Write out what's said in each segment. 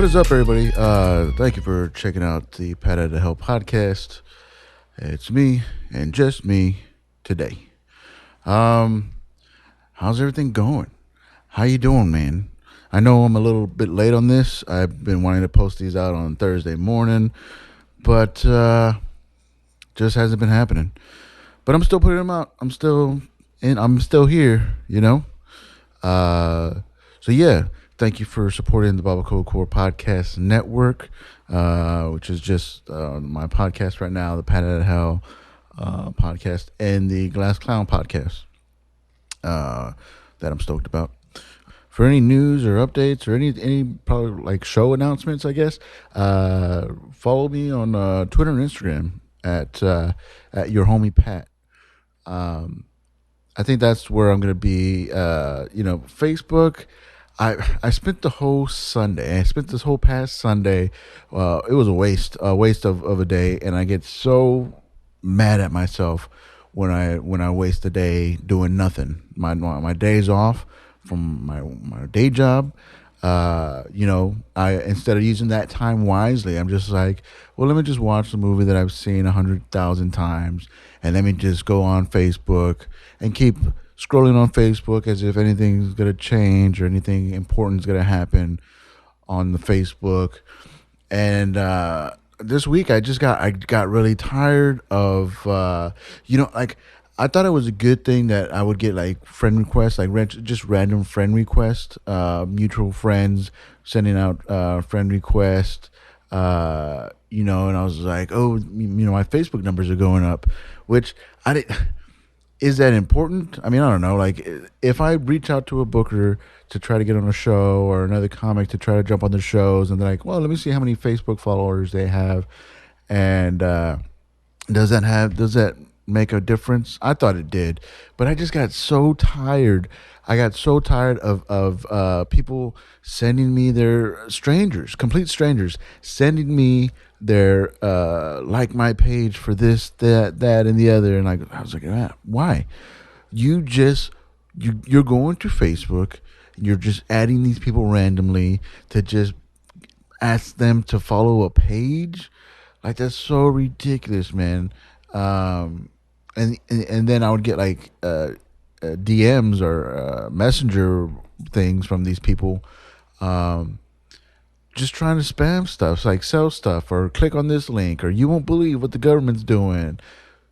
is up, everybody? Thank you for checking out the Pat at the Hell podcast. It's me and just me today. Um, how's everything going? How you doing, man? I know I'm a little bit late on this. I've been wanting to post these out on Thursday morning, but just hasn't been happening. But I'm still putting them out. I'm still in. I'm still here. Uh, so yeah, thank you for supporting the Baba Code Core Podcast Network, which is just my podcast right now, the Pat at Hell podcast, and the Glass Clown podcast uh, that I'm stoked about. For any news or updates or any probably like show announcements, I guess, follow me on Twitter and Instagram at your homie Pat. Um, I think that's where I'm gonna be. Facebook. I spent the whole Sunday. I spent this whole past Sunday. It was a waste of a day, and I get so mad at myself when I waste a day doing nothing. My days off from my day job. I instead of using that time wisely, I'm just like, well, let me just watch the movie that I've seen 100,000 times, and let me just go on Facebook and keep scrolling on Facebook as if anything's gonna change or anything important is gonna happen on the Facebook. And this week I got really tired of like I thought it was a good thing that I would get like friend requests, like just random friend requests, mutual friends sending out friend requests. And I was like, oh, my Facebook numbers are going up, which I did. Is that important? I mean, I don't know. Like, if I reach out to a booker to try to get on a show or another comic to try to jump on the shows, and they're like, well, let me see how many Facebook followers they have, and does that make a difference? I thought it did, but I just got so tired. I got so tired of people sending me their strangers, complete strangers, sending me their like my page for this, that, and the other, and I was like, ah, why? You're going to Facebook, you're just adding these people randomly to just ask them to follow a page. Like, that's so ridiculous, man. Um, and then I would get like DMs or messenger things from these people, um, just trying to spam stuff, it's like sell stuff or click on this link or you won't believe what the government's doing.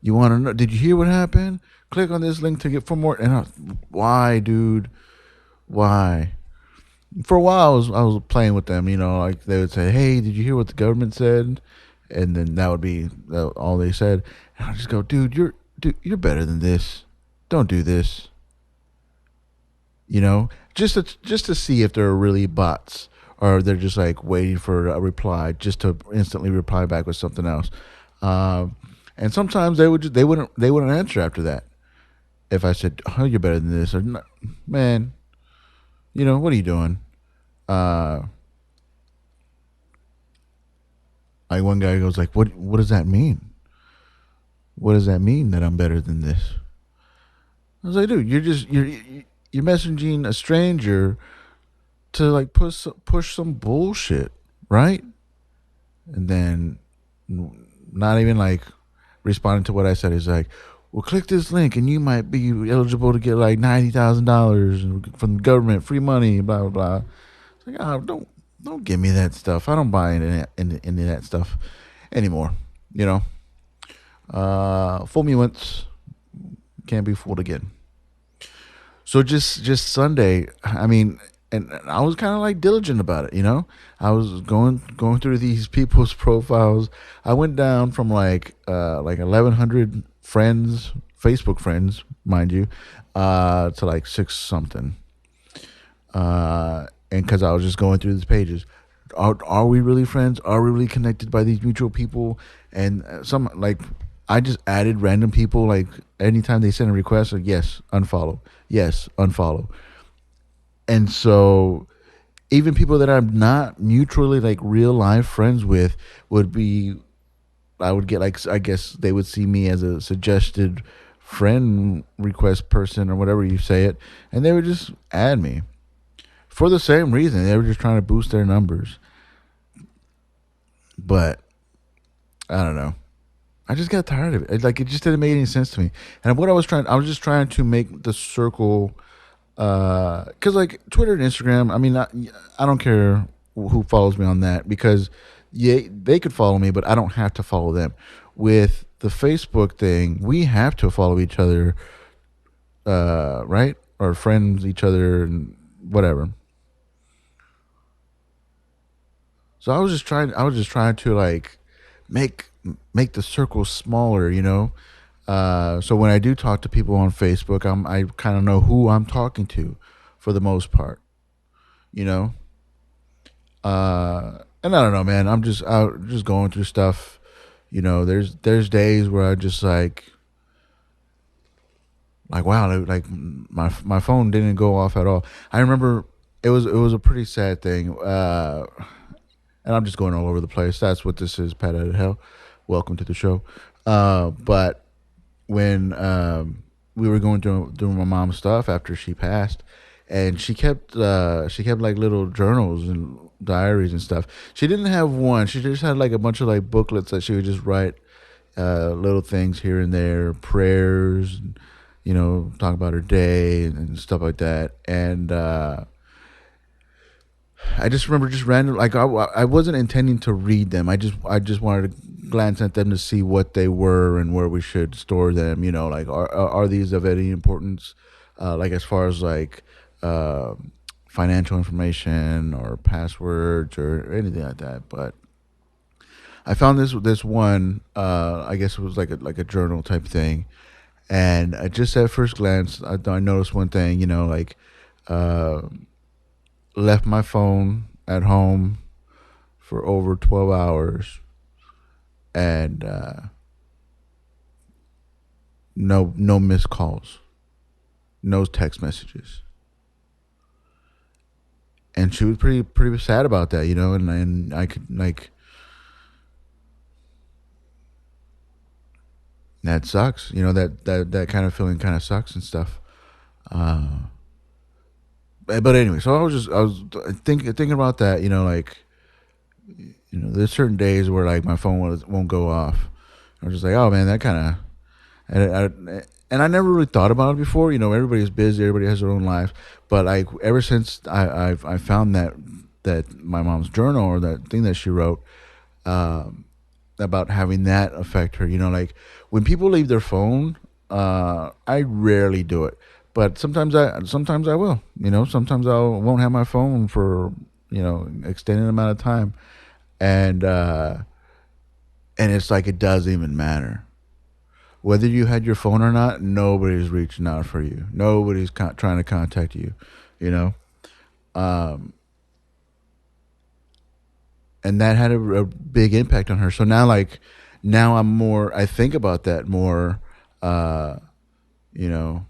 You want to know? Did you hear what happened? Click on this link to get for more. And why, dude? Why? For a while, I was playing with them. Like they would say, "Hey, did you hear what the government said?" And then that would be all they said. And I just go, "Dude, you're better than this. Don't do this." Just to see if they're really bots or they're just like waiting for a reply just to instantly reply back with something else. Um, and sometimes they wouldn't answer after that. If I said, "Oh, you're better than this," or "Man, what are you doing?" Uh, like one guy goes like, "What does that mean? What does that mean that I'm better than this?" I was like, "Dude, you're messaging a stranger to like push some bullshit, right?" And then not even like responding to what I said. He's like, "Well, click this link and you might be eligible to get like $90,000 from the government, free money, blah blah blah." It's like, oh, don't give me that stuff. I don't buy any of that stuff anymore. You know, fool me once, can't be fooled again. So just Sunday, I mean, and I was kind of like diligent about it. I was going through these people's profiles. I went down from like 1,100 friends, Facebook friends, mind you, to like six something. And because I was just going through these pages, are we really friends? Are we really connected by these mutual people? And some like I just added random people. Like anytime they send a request, like yes, unfollow, yes, unfollow. And so even people that I'm not mutually like real life friends with would be I would get like I guess they would see me as a suggested friend request person or whatever you say it, and they would just add me for the same reason. They were just trying to boost their numbers. But I don't know. I just got tired of it. Like it just didn't make any sense to me. And what I was just trying to make the circle, because like Twitter and Instagram. I mean, I don't care who follows me on that because yeah, they could follow me, but I don't have to follow them. With the Facebook thing, we have to follow each other, right? Or friends each other and whatever. So I was just trying to like make make the circle smaller, you know. So when I do talk to people on Facebook, I kind of know who I'm talking to, for the most part, you know. And I don't know, man. I'm just out, just going through stuff. You know, there's days where I just like wow, like my phone didn't go off at all. I remember it was a pretty sad thing. And I'm just going all over the place. That's what this is, Pat out of Hell. Welcome to the show. But when we were going through my mom's stuff after she passed, and she kept like little journals and diaries and stuff. She didn't have one. She just had like a bunch of like booklets that she would just write little things here and there, prayers, and, you know, talk about her day and stuff like that. And I just remember just random like I wasn't intending to read them. I just wanted to glance at them to see what they were and where we should store them. You know, like are these of any importance? Like as far as like uh, financial information or passwords or anything like that. But I found this one. I guess it was like a journal type thing, and I just at first glance I noticed one thing. You know, like. Uh, Left my phone at home for over 12 hours and no missed calls, no text messages. And she was pretty sad about that, you know, and I could like that sucks, you know, that kind of feeling kind of sucks and stuff. Uh but anyway, so I was thinking about that, you know, like you know, there's certain days where like my phone won't go off. I'm just like, oh man, that kind of and I never really thought about it before. You know, everybody's busy, everybody has their own life. But like ever since I found that my mom's journal or that thing that she wrote um, about having that affect her. You know, like when people leave their phone, I rarely do it, but sometimes I will. You know, sometimes I won't have my phone for you know extended amount of time, and and it's like it doesn't even matter whether you had your phone or not, nobody's reaching out for you. Nobody's trying to contact you, you know? Um, and that had a big impact on her. So now, like, now I'm more, I think about that more, uh, you know,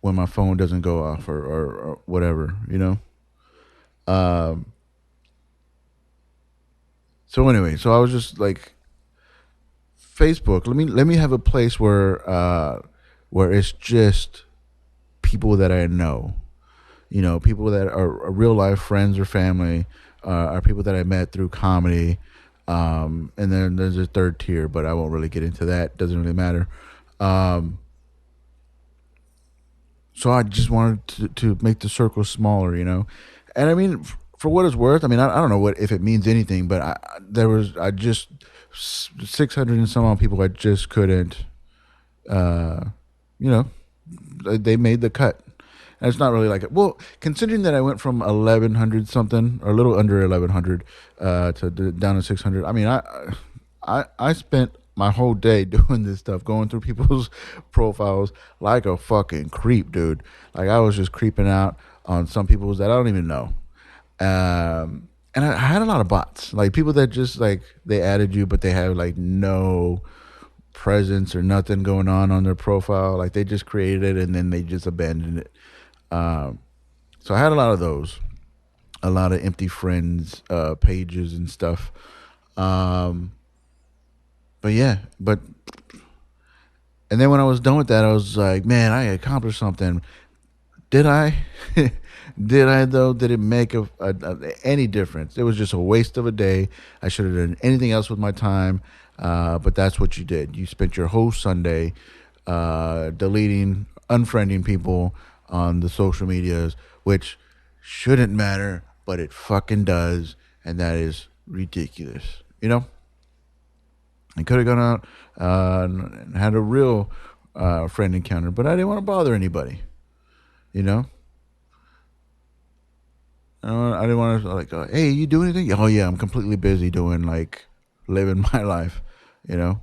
when my phone doesn't go off or whatever, you know? Um, so anyway, so I was just like, Facebook, let me have a place where it's just people that I know, you know, people that are real life friends or family, are people that I met through comedy. And then there's a third tier, but I won't really get into that. Doesn't really matter. Um, so I just wanted to make the circle smaller, you know. And I mean, for what it's worth, I mean, I don't know what if it means anything, but there was I just 600 and some odd people I just couldn't, uh, you know, they made the cut. And it's not really like it. Well, considering that I went from 1100 something or a little under 1100 down to 600. I mean, I spent my whole day doing this stuff, going through people's profiles like a fucking creep, dude. Like I was just creeping out on some people's that I don't even know. And I had a lot of bots, like people that just like they added you, but they have like no presence or nothing going on their profile. Like they just created it and then they just abandoned it. Um, so I had a lot of those, a lot of empty friends pages and stuff. Um, but yeah, but and then when I was done with that, I was like, man, I accomplished something. Did I? Did I though? Did it make any difference? It was just a waste of a day. I should have done anything else with my time. But that's what you did. You spent your whole Sunday deleting, unfriending people on the social medias, which shouldn't matter, but it fucking does, and that is ridiculous. I could have gone out and had a real friend encounter, but I didn't want to bother anybody. You know, I didn't want to like, hey, you do anything? Oh yeah, I'm completely busy doing like living my life. You know,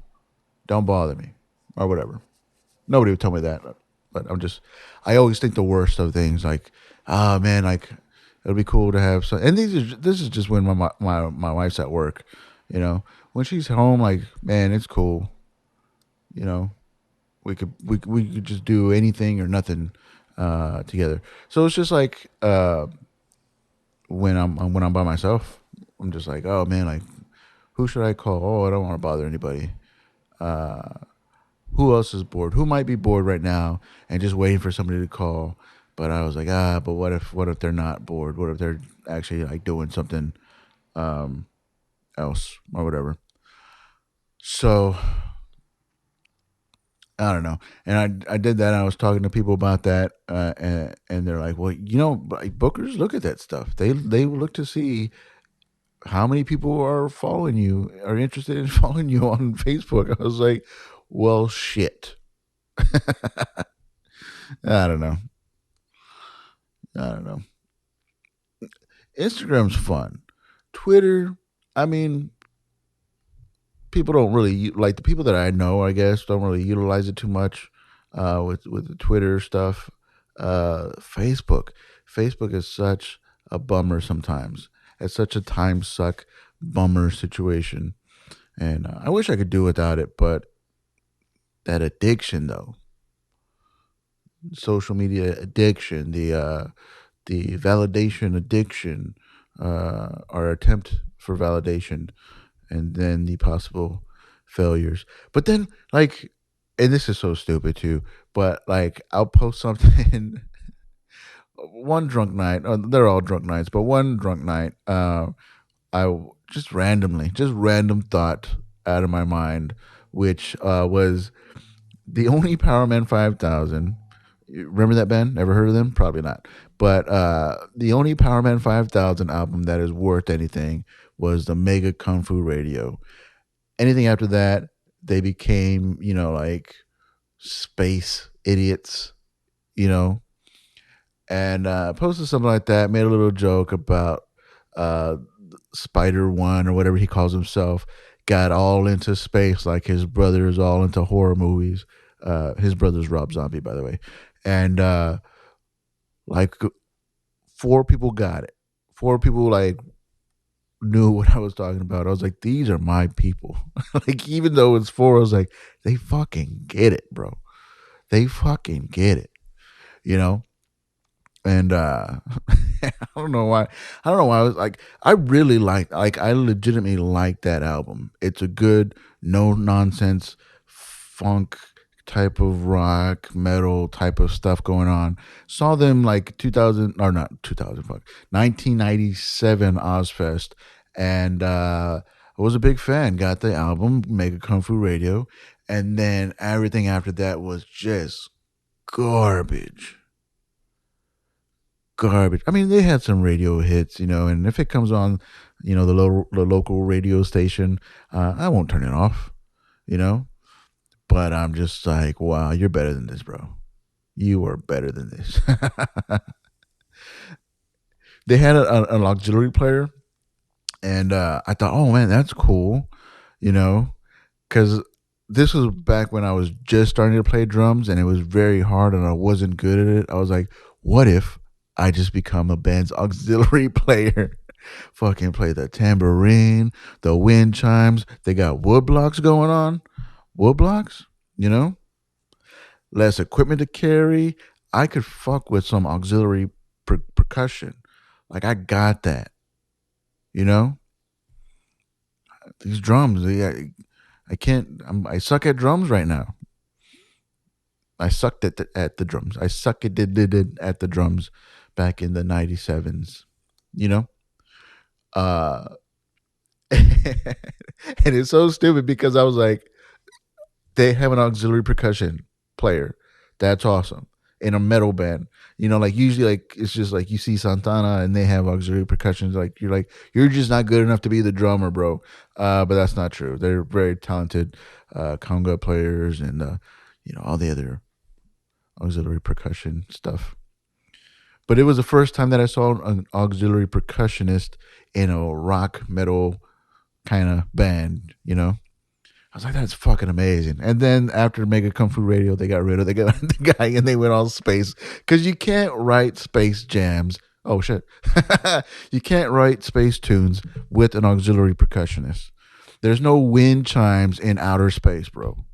don't bother me or whatever. Nobody would tell me that, but I always think the worst of things. Like, oh man, like it'd be cool to have some. And this is just when my wife's at work. When she's home, like man, it's cool. You know, we could just do anything or nothing together. So it's just like when I'm by myself, I'm just like, oh man, like who should I call? Oh, I don't want to bother anybody. Who else is bored? Who might be bored right now and just waiting for somebody to call? But I was like, but what if they're not bored? What if they're actually like doing something else or whatever? So I don't know. And I did that. And I was talking to people about that, and they're like, well, like, bookers look at that stuff. They look to see how many people are following you, are interested in following you on Facebook. I was like, well, shit. I don't know. I don't know. Instagram's fun. Twitter, I mean, people don't really like the people that I know. I guess don't really utilize it too much with the Twitter stuff. Facebook, Facebook is such a bummer sometimes. It's such a time suck bummer situation, and I wish I could do without it. But that addiction, though, social media addiction, the validation addiction, our attempt for validation, and then the possible failures. But then, like, and this is so stupid too, but like, I'll post something one drunk night, they're all drunk nights, but one drunk night, just randomly, just random thought out of my mind, which was the only Powerman 5000. You remember that band? Never heard of them? Probably not. But the only Powerman 5000 album that is worth anything was the Mega Kung Fu Radio. Anything after that, they became, like space idiots, you know, and posted something like that, made a little joke about uh, Spider One or whatever he calls himself, got all into space like his brother is all into horror movies. His brother's Rob Zombie, by the way. And like four people got it. Four people like knew what I was talking about. I was like, these are my people. Like even though it's four, I was like, they fucking get it, bro. They fucking get it, you know? And I don't know why. I don't know why I was like I really like I legitimately like that album. It's a good no nonsense funk type of rock metal type of stuff going on. Saw them like 2000 or not 2000 fuck 1997 Ozfest, and I was a big fan. Got the album Mega Kung Fu Radio, and then everything after that was just garbage. Garbage. I mean, they had some radio hits, and if it comes on, the local radio station, I won't turn it off, you know. But I'm just like, wow, you're better than this, bro. You are better than this. They had an auxiliary player, and I thought, oh man, that's cool, you know, because this was back when I was just starting to play drums, and it was very hard, and I wasn't good at it. I was like, what if I just become a band's auxiliary player? Fucking play the tambourine, the wind chimes. They got wood blocks going on. Wood blocks, you know, less equipment to carry. I could fuck with some auxiliary percussion. Like I got that, you know. These drums, I can't. I suck at drums right now. I sucked at the drums. I suck at did at the drums back in the 97s, you know? Uh, and it's so stupid because I was like, they have an auxiliary percussion player. That's awesome. In a metal band. Like usually like it's just like you see Santana and they have auxiliary percussions. Like you're just not good enough to be the drummer, bro. But that's not true. They're very talented conga players and all the other auxiliary percussion stuff. But it was the first time that I saw an auxiliary percussionist in a rock metal kind of band, I was like, that's fucking amazing. And then after Mega Kung Fu Radio, they got rid of the guy and they went all space. Because you can't write space jams. Oh, shit. You can't write space tunes with an auxiliary percussionist. There's no wind chimes in outer space, bro.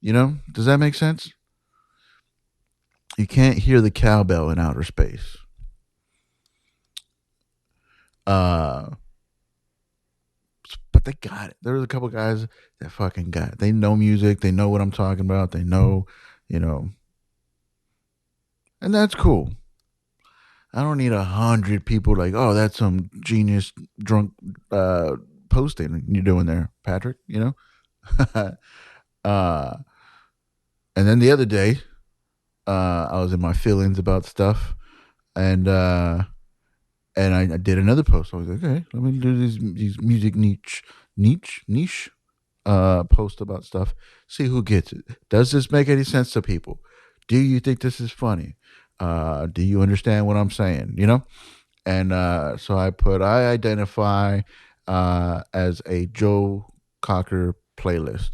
Does that make sense? You can't hear the cowbell in outer space. Uh, but they got it. There was a couple guys that fucking got it. They know music. They know what I'm talking about. They know, you know, and that's cool. I don't need 100 people like, oh, that's some genius drunk posting you're doing there, Patrick. uh, and then the other day, I was in my feelings about stuff, and I did another post. I was like, okay, let me do these music niche post about stuff. See who gets it. Does this make any sense to people? Do you think this is funny? Do you understand what I'm saying? And so I identify as a Joe Cocker playlist,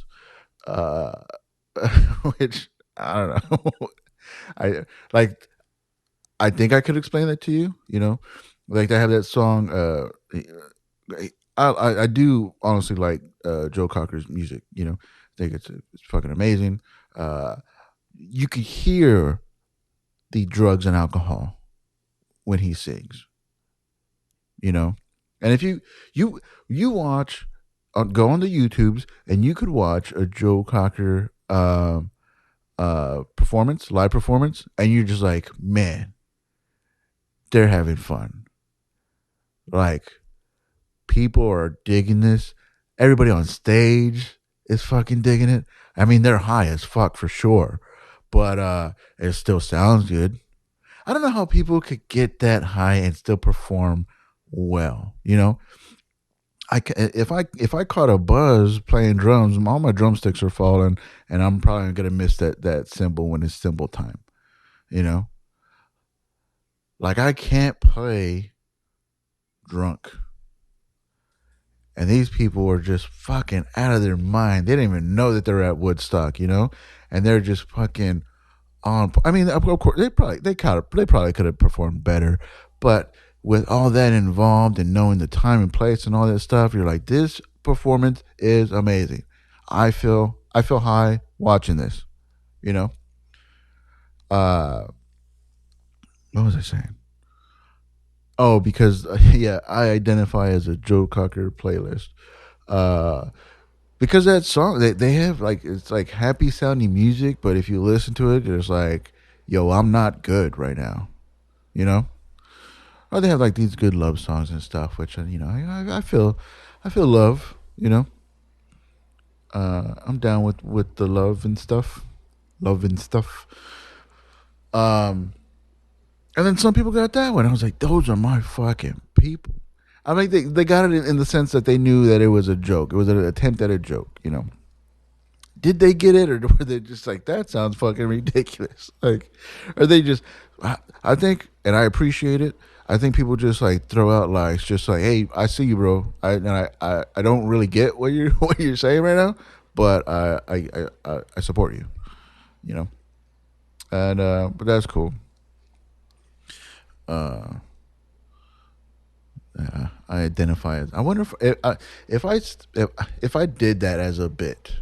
uh, which I don't know. I like. I think I could explain that to you. Like they have that song. I do honestly like Joe Cocker's music. I think it's fucking amazing. Uh, you could hear the drugs and alcohol when he sings. And if you watch, go on the YouTubes and you could watch a Joe Cocker performance, live performance, and you're just like, man, they're having fun. Like people are digging this. Everybody on stage is fucking digging it. I mean, they're high as fuck for sure, but it still sounds good. I don't know how people could get that high and still perform well. If I caught a buzz playing drums, all my drumsticks are falling, and I'm probably gonna miss that cymbal when it's cymbal time. You know, like I can't play drunk. And these people are just fucking out of their mind. They didn't even know that they're at Woodstock, and they're just fucking on. I mean, of course, they probably could have performed better, but with all that involved and knowing the time and place and all that stuff, you're like, this performance is amazing. I feel high watching this. You know, uh, what was I saying? Oh, because yeah, I identify as a Joe Cocker playlist. Uh, because that song they have like it's like happy sounding music, but if you listen to it, it's like, yo, I'm not good right now, you know. Or they have like these good love songs and stuff, which I feel love, I'm down with the love and stuff. Um, and then some people got that one. I was like, those are my fucking people. I mean, they got it in the sense that they knew that it was a joke. It was an attempt at a joke. Did they get it, or were they just like, that sounds fucking ridiculous? Like, are they just? I think, and I appreciate it. I think people just like throw out likes, just like, "Hey, I see you, bro. I don't really get what you're what you're saying right now, but I support you, you know, and but that's cool. Uh, I identify as. I wonder if I did that as a bit.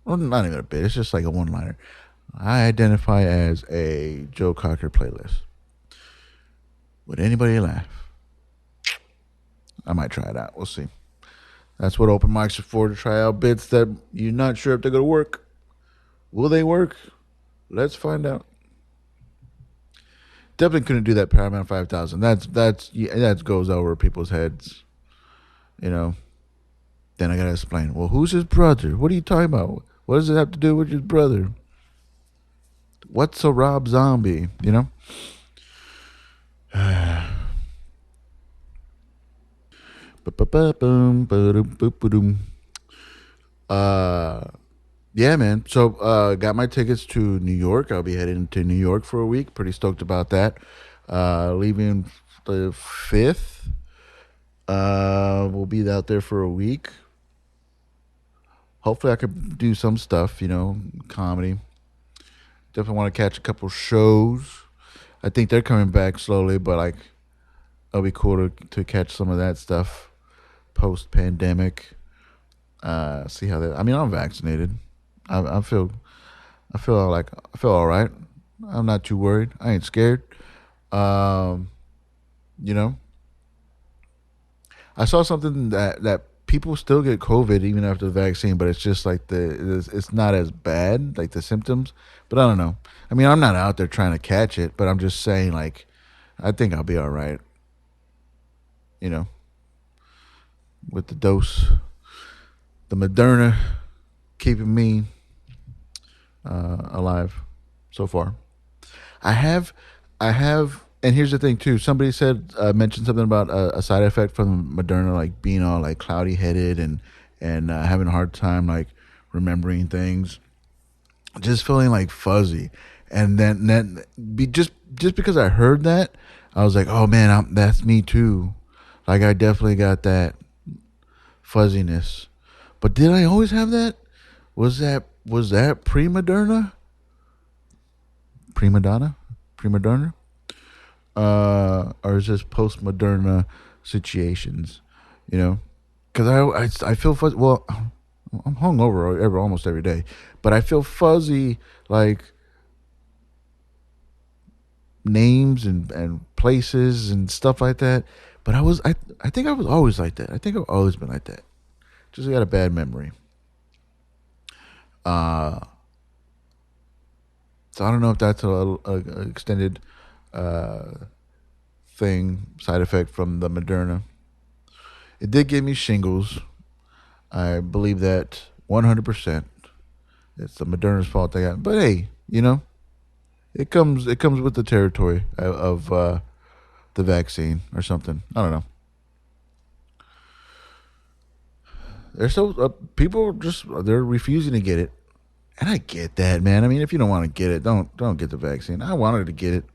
Well, not even a bit. It's just like a one liner. I identify as a Joe Cocker playlist. Would anybody laugh? I might try it out. We'll see. That's what open mics are for, to try out bits that you're not sure if they're going to work. Will they work? Let's find out. Definitely couldn't do that Paramount 5000. That goes over people's heads. You know. Then I gotta explain. Well, who's his brother? What are you talking about? What does it have to do with his brother? What's a Rob Zombie? You know. Uh, yeah, man. So, got my tickets to New York. I'll be heading to New York for a week. Pretty stoked about that. Leaving the 5th. We'll be out there for a week. Hopefully, I could do some stuff, comedy. Definitely want to catch a couple shows. I think they're coming back slowly, but like, it'll be cool to catch some of that stuff post pandemic. See how that. I mean, I'm vaccinated. I feel. I feel all right. I'm not too worried. I ain't scared. Um, you know, I saw something that people still get COVID even after the vaccine, but it's just like it's not as bad, like the symptoms. But I don't know. I mean, I'm not out there trying to catch it, but I'm just saying, like, I think I'll be all right. You know, with the dose, the Moderna keeping me alive so far. I have, I have, and here's the thing too. Somebody said mentioned something about a side effect from Moderna, like being all like cloudy headed and having a hard time like remembering things, just feeling like fuzzy. And then just because I heard that, I was like, oh man, that's me too. Like I definitely got that fuzziness. But did I always have that? Was that pre Moderna? Prima donna? Prima donna? Or is this post Moderna situations? You know, because I feel fuzzy. Well, I'm hungover almost every day, but I feel fuzzy like names and places and stuff like that. But I think I was always like that. I think I've always been like that. Just got a bad memory. Uh, so I don't know if that's a extended uh, thing side effect from the Moderna. It did give me shingles. I believe that 100%. It's the Moderna's fault they got. But hey, it comes with the territory of the vaccine or something. I don't know. They're so people just they're refusing to get it, and I get that, man. I mean, if you don't want to get it, don't get the vaccine. I wanted to get it.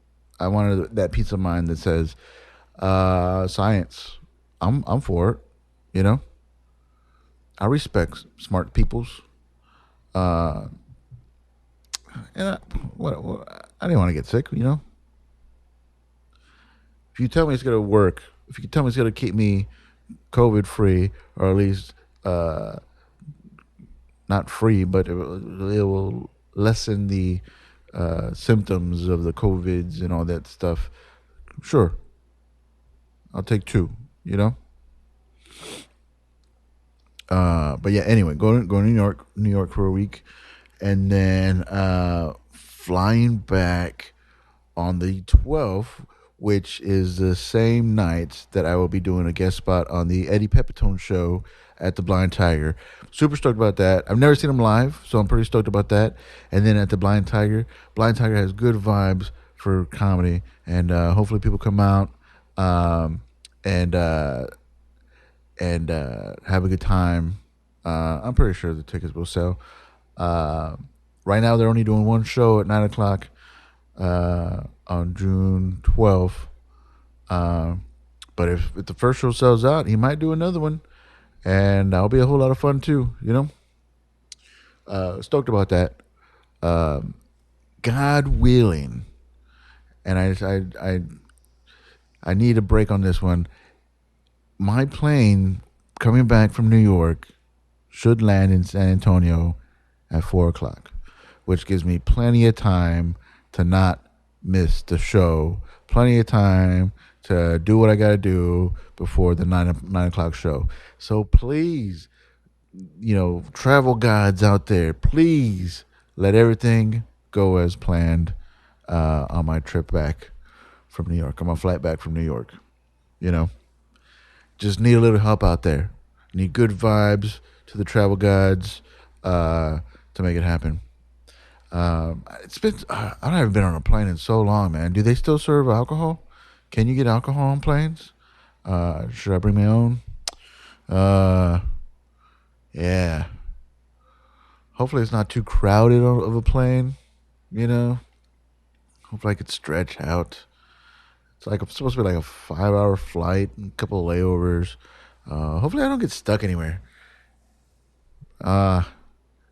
I wanted that peace of mind that says science. I'm for it. You know, I respect smart peoples. Uh, and I didn't want to get sick. If you tell me it's gonna work, if you tell me it's gonna keep me COVID free, or at least uh, not free, but it will lessen the symptoms of the COVIDs and all that stuff. Sure, I'll take two. You know. But yeah. Anyway, going to New York for a week, and then flying back on the 12th, which is the same night that I will be doing a guest spot on the Eddie Pepitone show at the Blind Tiger. Super stoked about that. I've never seen him live, so I'm pretty stoked about that. And then at the Blind Tiger has good vibes for comedy, and hopefully people come out um, and have a good time. I'm pretty sure the tickets will sell. Uh, right now, they're only doing one show at 9 o'clock on June 12th. Uh, but if the first show sells out, he might do another one, and that'll be a whole lot of fun too. Stoked about that. Um, God willing, and I need a break on this one. My plane coming back from New York should land in San Antonio at 4 o'clock, which gives me plenty of time to not miss the show. Plenty of time to do what I got to do before the 9 o'clock show. So please, travel guides out there, please let everything go as planned on my trip back from New York. I'm on flight back from New York. You know, just need a little help out there. Need good vibes to the travel guides to make it happen. It's been I haven't been on a plane in so long, man. Do they still serve alcohol? Can you get alcohol on planes? Should I bring my own? Uh, yeah. Hopefully it's not too crowded of a plane. You know. Hopefully I could stretch out. It's like it's supposed to be like a 5 hour flight, and a couple of layovers. Hopefully I don't get stuck anywhere. Uh,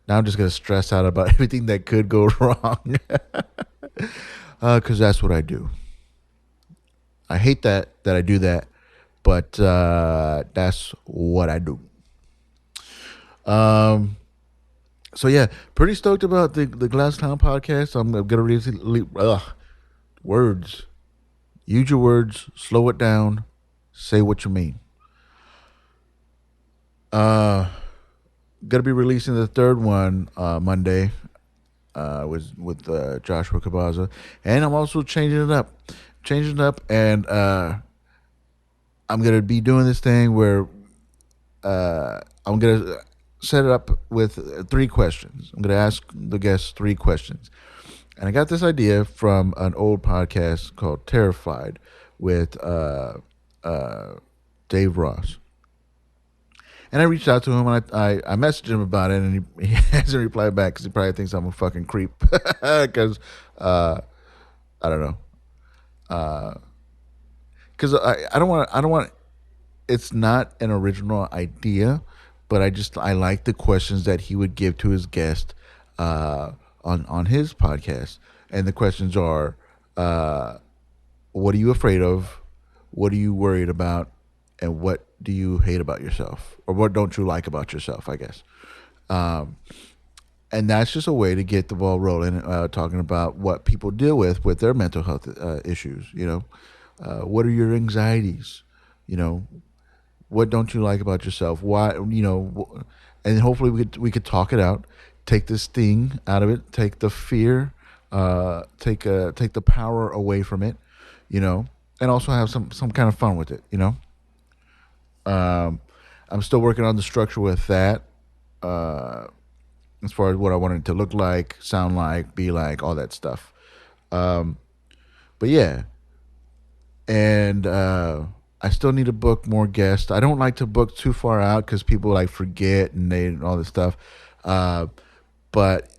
Now I'm just gonna stress out about everything that could go wrong. Because that's what I do. I hate that I do that, but that's what I do. Um, so yeah, pretty stoked about the Glass Town podcast. I'm gonna words. Use your words. Slow it down. Say what you mean. Uh, Gonna be releasing the third one Monday. With Joshua Cabaza, and I'm also changing it up, and I'm gonna be doing this thing where I'm gonna set it up with three questions. I'm gonna ask the guests three questions, and I got this idea from an old podcast called Terrified with uh, Dave Ross. And I reached out to him and I messaged him about it, and he hasn't replied back because he probably thinks I'm a fucking creep. Because I don't know. Because I don't want. It's not an original idea, but I like the questions that he would give to his guest on his podcast, and the questions are, uh, what are you afraid of? What are you worried about? And what do you hate about yourself? Or what don't you like about yourself, I guess. Um, and that's just a way to get the ball rolling, talking about what people deal with their mental health issues. What are your anxieties? You know, what don't you like about yourself? Why? And hopefully we could talk it out, take this sting out of it, take the fear, take the power away from it, and also have some kind of fun with it. Um, I'm still working on the structure with that, uh, as far as what I want it to look like, sound like, be like, all that stuff. Um, but yeah, and I still need to book more guests. I don't like to book too far out because people like forget and they and all this stuff. Uh, but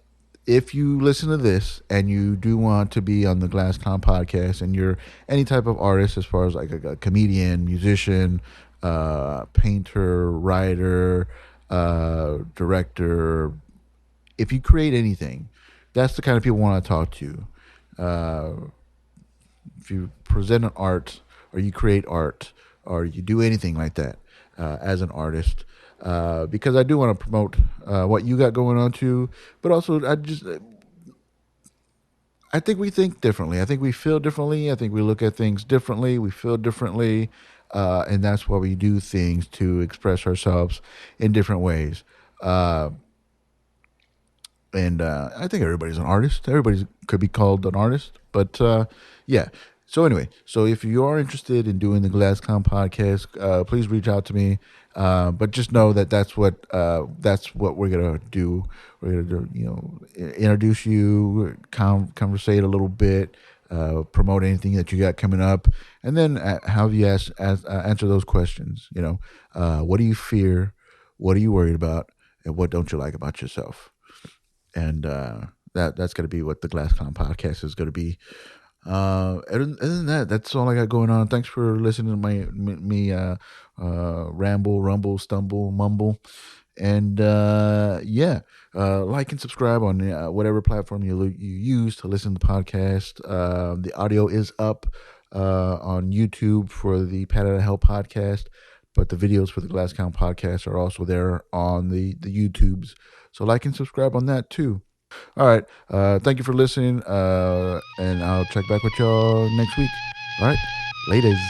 if you listen to this and you do want to be on the Glass Clown podcast, and you're any type of artist, as far as like a comedian, musician, painter, writer, director, if you create anything, that's the kind of people I want to talk to. Uh, if you present an art, or you create art, or you do anything like that as an artist, because I do want to promote what you got going on too, but also I think we think differently. I think we feel differently. I think we look at things differently. We feel differently, and that's why we do things to express ourselves in different ways. Uh, and I think everybody's an artist. Everybody could be called an artist, but yeah. So anyway, so if you are interested in doing the Glasscom podcast, please reach out to me. But just know that that's what we're gonna do. We're gonna introduce you, conversate a little bit, promote anything that you got coming up, and then have you answer those questions. What do you fear? What are you worried about? And what don't you like about yourself? And that's going to be what the Glass Clown podcast is going to be. Other than that, that's all I got going on. Thanks for listening to me ramble, rumble, stumble, mumble, and yeah, like and subscribe on whatever platform you use to listen to the podcast. The audio is up on YouTube for the Pat Out of Hell podcast, but the videos for the Glass Count podcast are also there on the YouTubes. So like and subscribe on that too. All right. Thank you for listening. And I'll check back with y'all next week. All right. Laters.